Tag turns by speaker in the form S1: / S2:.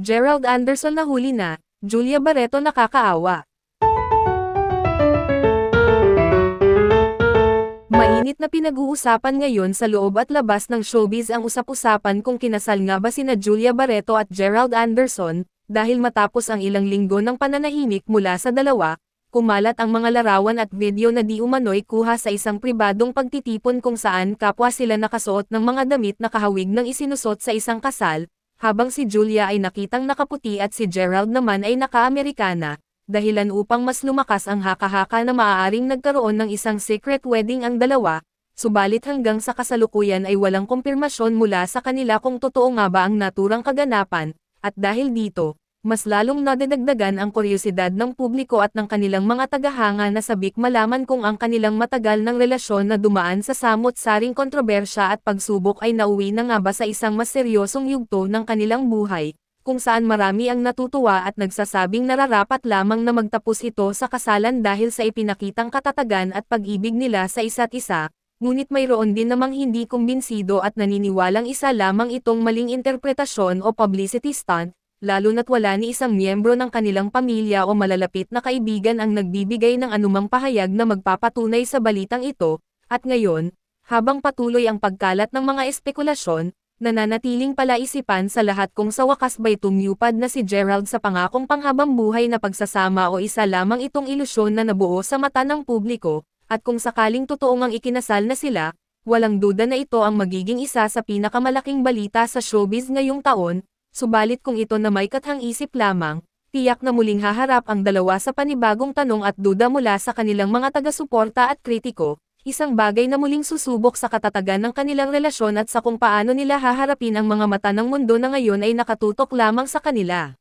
S1: Gerald Anderson nahuli na, Julia Barreto nakakaawa. Mainit na pinag-uusapan ngayon sa loob at labas ng showbiz ang usap-usapan kung kinasal nga ba sina Julia Barreto at Gerald Anderson, dahil matapos ang ilang linggo ng pananahimik mula sa dalawa, kumalat ang mga larawan at video na di umano'y kuha sa isang pribadong pagtitipon kung saan kapwa sila nakasuot ng mga damit na kahawig ng isinusot sa isang kasal, habang si Julia ay nakitang nakaputi at si Gerald naman ay naka-Amerikana. Dahilan upang mas lumakas ang haka-haka na maaaring nagkaroon ng isang secret wedding ang dalawa, subalit hanggang sa kasalukuyan ay walang kumpirmasyon mula sa kanila kung totoo nga ba ang naturang kaganapan, at dahil dito, mas lalong nadadagdagan ang kuryosidad ng publiko at ng kanilang mga tagahanga na sabik malaman kung ang kanilang matagal ng relasyon na dumaan sa samot-saring kontrobersya at pagsubok ay nauwi na nga ba sa isang mas seryosong yugto ng kanilang buhay, kung saan marami ang natutuwa at nagsasabing nararapat lamang na magtapos ito sa kasalan dahil sa ipinakitang katatagan at pag-ibig nila sa isa't isa, ngunit mayroon din namang hindi kumbinsido at naniniwalang isa lamang itong maling interpretasyon o publicity stunt, lalo na't wala ni isang miyembro ng kanilang pamilya o malalapit na kaibigan ang nagbibigay ng anumang pahayag na magpapatunay sa balitang ito, at ngayon, habang patuloy ang pagkalat ng mga espekulasyon, nananatiling palaisipan sa lahat kung sa wakas ba'y tumyupad na si Gerald sa pangakong panghabang buhay na pagsasama o isa lamang itong ilusyon na nabuo sa mata ng publiko, at kung sakaling totoo ngang ikinasal na sila, walang duda na ito ang magiging isa sa pinakamalaking balita sa showbiz ngayong taon, subalit kung ito na may kathang-isip lamang, tiyak na muling haharap ang dalawa sa panibagong tanong at duda mula sa kanilang mga taga-suporta at kritiko. Isang bagay na muling susubok sa katatagan ng kanilang relasyon at sa kung paano nila haharapin ang mga mata ng mundo na ngayon ay nakatutok lamang sa kanila.